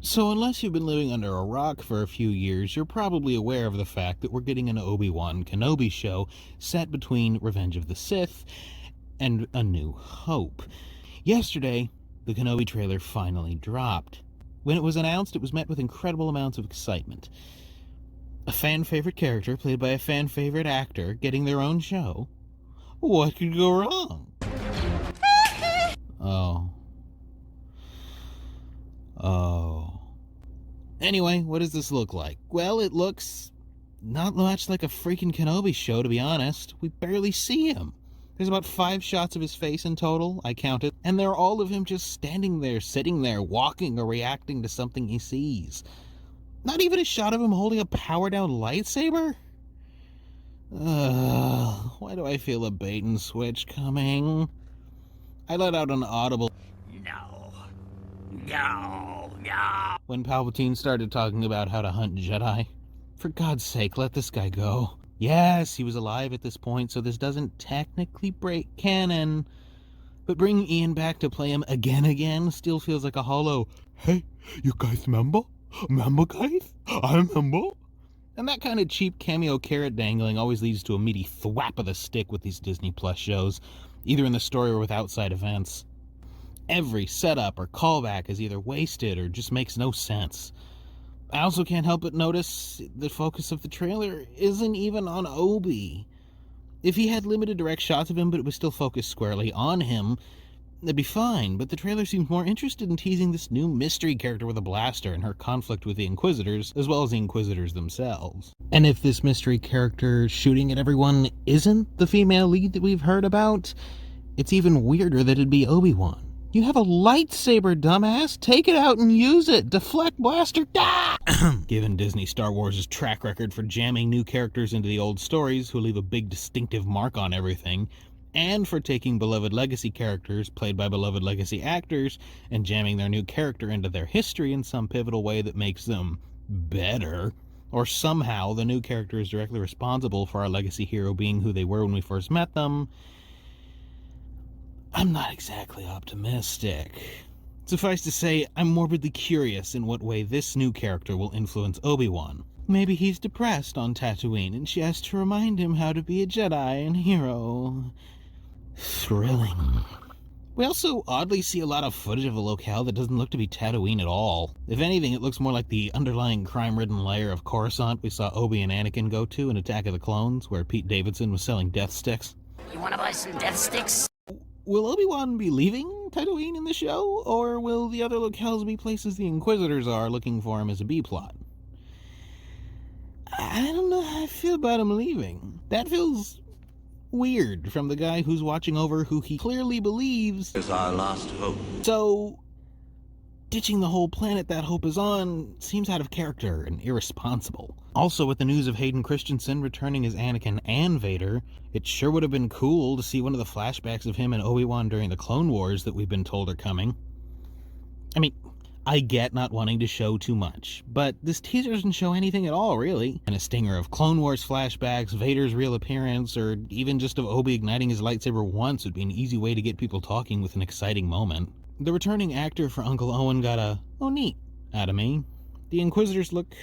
So unless you've been living under a rock for a few years, you're probably aware of the fact that we're getting an Obi-Wan Kenobi show set between Revenge of the Sith and A New Hope. Yesterday, the Kenobi trailer finally dropped. When it was announced, it was met with incredible amounts of excitement. A fan-favorite character played by a fan-favorite actor getting their own show. What could go wrong? Oh. Anyway, what does this look like? Well, it looks not much like a freaking Kenobi show, to be honest. We barely see him. There's about 5 shots of his face in total, I counted, and they're all of him just standing there, sitting there, walking, or reacting to something he sees. Not even a shot of him holding a power-down lightsaber? Why do I feel a bait-and-switch coming? I let out an audible No. When Palpatine started talking about how to hunt Jedi. For God's sake, let this guy go. Yes, he was alive at this point, so this doesn't technically break canon. But bringing Ian back to play him again still feels like a hollow, hey, you guys remember? Remember, guys? I remember. And that kind of cheap cameo carrot dangling always leads to a meaty thwap of the stick with these Disney Plus shows, either in the story or with outside events. Every setup or callback is either wasted or just makes no sense. I also can't help but notice the focus of the trailer isn't even on Obi. If he had limited direct shots of him, but it was still focused squarely on him, that'd be fine, but the trailer seems more interested in teasing this new mystery character with a blaster and her conflict with the Inquisitors, as well as the Inquisitors themselves. And if this mystery character shooting at everyone isn't the female lead that we've heard about, it's even weirder that it'd be Obi-Wan. You have a lightsaber, dumbass! Take it out and use it! Deflect, blaster! Ah! Given Disney Star Wars' track record for jamming new characters into the old stories who leave a big distinctive mark on everything, and for taking beloved legacy characters played by beloved legacy actors and jamming their new character into their history in some pivotal way that makes them better, or somehow the new character is directly responsible for our legacy hero being who they were when we first met them, I'm not exactly optimistic. Suffice to say, I'm morbidly curious in what way this new character will influence Obi-Wan. Maybe he's depressed on Tatooine and she has to remind him how to be a Jedi and hero. Thrilling. We also oddly see a lot of footage of a locale that doesn't look to be Tatooine at all. If anything, it looks more like the underlying crime-ridden layer of Coruscant we saw Obi and Anakin go to in Attack of the Clones, where Pete Davidson was selling death sticks. You wanna buy some death sticks? Will Obi-Wan be leaving Tatooine in the show, or will the other locales be places the Inquisitors are looking for him as a B-plot? I don't know how I feel about him leaving. That feels weird from the guy who's watching over who he clearly believes is our last hope. So, ditching the whole planet that hope is on seems out of character and irresponsible. Also, with the news of Hayden Christensen returning as Anakin and Vader, it sure would have been cool to see one of the flashbacks of him and Obi-Wan during the Clone Wars that we've been told are coming. I mean, I get not wanting to show too much, but this teaser doesn't show anything at all, really. And a stinger of Clone Wars flashbacks, Vader's real appearance, or even just of Obi igniting his lightsaber once would be an easy way to get people talking with an exciting moment. The returning actor for Uncle Owen got a, oh neat, out of me. The Inquisitors look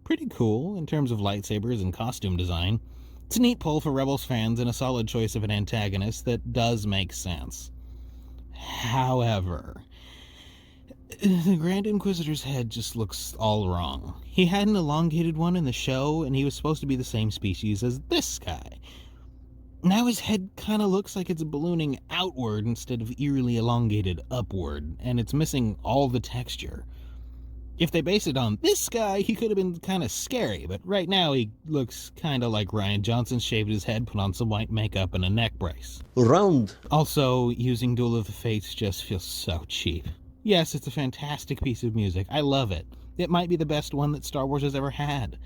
pretty cool in terms of lightsabers and costume design. It's a neat pull for Rebels fans and a solid choice of an antagonist that does make sense. However, the Grand Inquisitor's head just looks all wrong. He had an elongated one in the show, and he was supposed to be the same species as this guy. Now his head kind of looks like it's ballooning outward instead of eerily elongated upward, and it's missing all the texture. If they base it on this guy, he could have been kind of scary, but right now he looks kind of like Rian Johnson shaved his head, put on some white makeup, and a neck brace. Round. Also, using Duel of the Fates just feels so cheap. Yes, it's a fantastic piece of music. I love it. It might be the best one that Star Wars has ever had.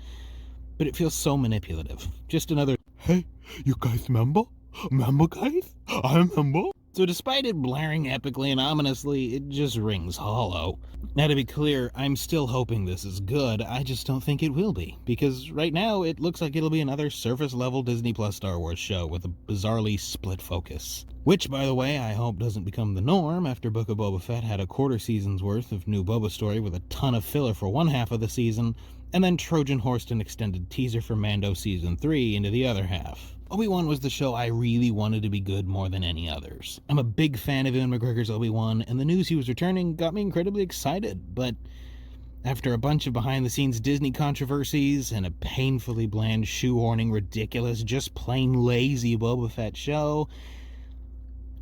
But it feels so manipulative. Just another, hey, you guys remember? Remember, guys? I remember. So despite it blaring epically and ominously, it just rings hollow. Now to be clear, I'm still hoping this is good, I just don't think it will be, because right now it looks like it'll be another surface-level Disney Plus Star Wars show with a bizarrely split focus. Which, by the way, I hope doesn't become the norm after Book of Boba Fett had a quarter season's worth of new Boba story with a ton of filler for one half of the season, and then Trojan horsed an extended teaser for Mando Season 3 into the other half. Obi-Wan was the show I really wanted to be good more than any others. I'm a big fan of Ewan McGregor's Obi-Wan, and the news he was returning got me incredibly excited, but after a bunch of behind-the-scenes Disney controversies and a painfully bland, shoehorning, ridiculous, just plain lazy Boba Fett show,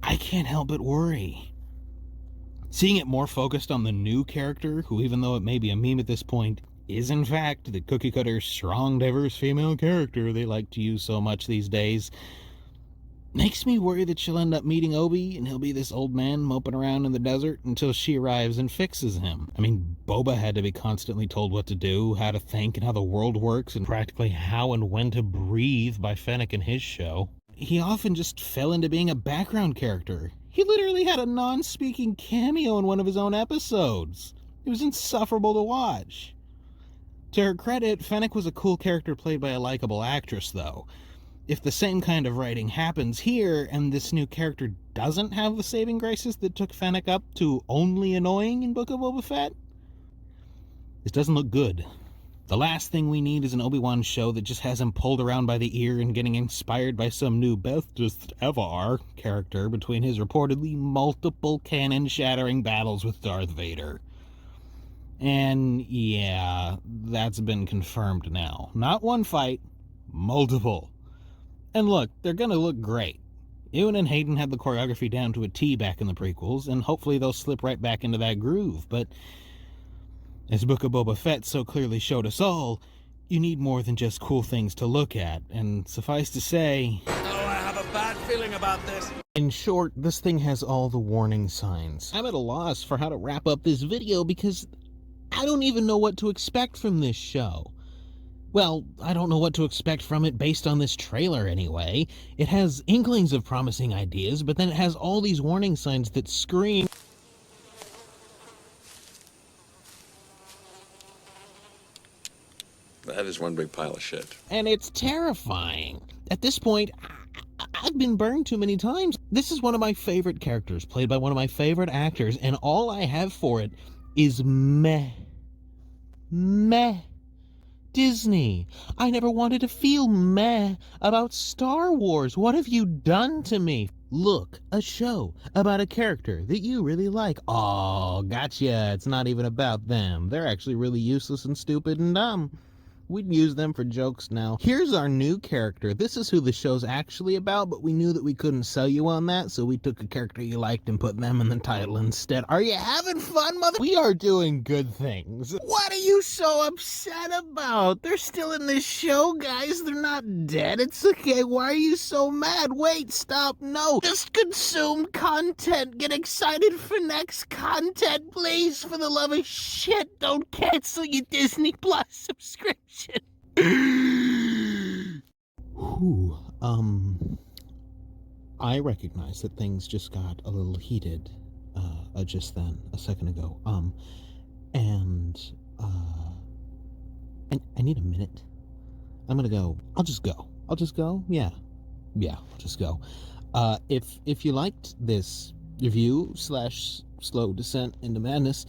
I can't help but worry. Seeing it more focused on the new character, who even though it may be a meme at this point, is in fact the cookie-cutter, strong, diverse female character they like to use so much these days, makes me worry that she'll end up meeting Obi and he'll be this old man moping around in the desert until she arrives and fixes him. I mean, Boba had to be constantly told what to do, how to think, and how the world works, and practically how and when to breathe by Fennec in his show. He often just fell into being a background character. He literally had a non-speaking cameo in one of his own episodes. It was insufferable to watch. To her credit, Fennec was a cool character played by a likable actress, though. If the same kind of writing happens here, and this new character doesn't have the saving graces that took Fennec up to only annoying in Book of Boba Fett, this doesn't look good. The last thing we need is an Obi-Wan show that just has him pulled around by the ear and getting inspired by some new bestest ever character between his reportedly multiple canon-shattering battles with Darth Vader. And yeah, that's been confirmed now. Not one fight, multiple. And look, they're gonna look great. Ewan and Hayden had the choreography down to a T back in the prequels, and hopefully they'll slip right back into that groove, but as Book of Boba Fett so clearly showed us all, you need more than just cool things to look at, and suffice to say, Oh, I have a bad feeling about this. in short, this thing has all the warning signs. I'm at a loss for how to wrap up this video because I don't even know what to expect from this show. Well, I don't know what to expect from it based on this trailer anyway. It has inklings of promising ideas, but then it has all these warning signs that scream. That is one big pile of shit. And it's terrifying. At this point, I've been burned too many times. This is one of my favorite characters, played by one of my favorite actors, and all I have for it is meh. Meh. Disney, I never wanted to feel meh about Star Wars. What have you done to me? Look, a show about a character that you really like. Oh, gotcha. It's not even about them. They're actually really useless and stupid and dumb. We'd use them for jokes now. Here's our new character. This is who the show's actually about, but we knew that we couldn't sell you on that, so we took a character you liked and put them in the title instead. Are you having fun, mother? We are doing good things. What are you so upset about? They're still in this show, guys. They're not dead. It's okay. Why are you so mad? Wait, stop. No. Just consume content. Get excited for next content, please. For the love of shit, don't cancel your Disney Plus subscription. Whew, I recognize that things just got a little heated, just then, a second ago, and I need a minute. I'm gonna go. I'll just go. Yeah, I'll just go. If you liked this review / slow descent into madness,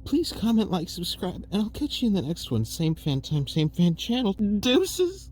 please comment, like, subscribe, and I'll catch you in the next one. Same fan time, same fan channel. Deuces!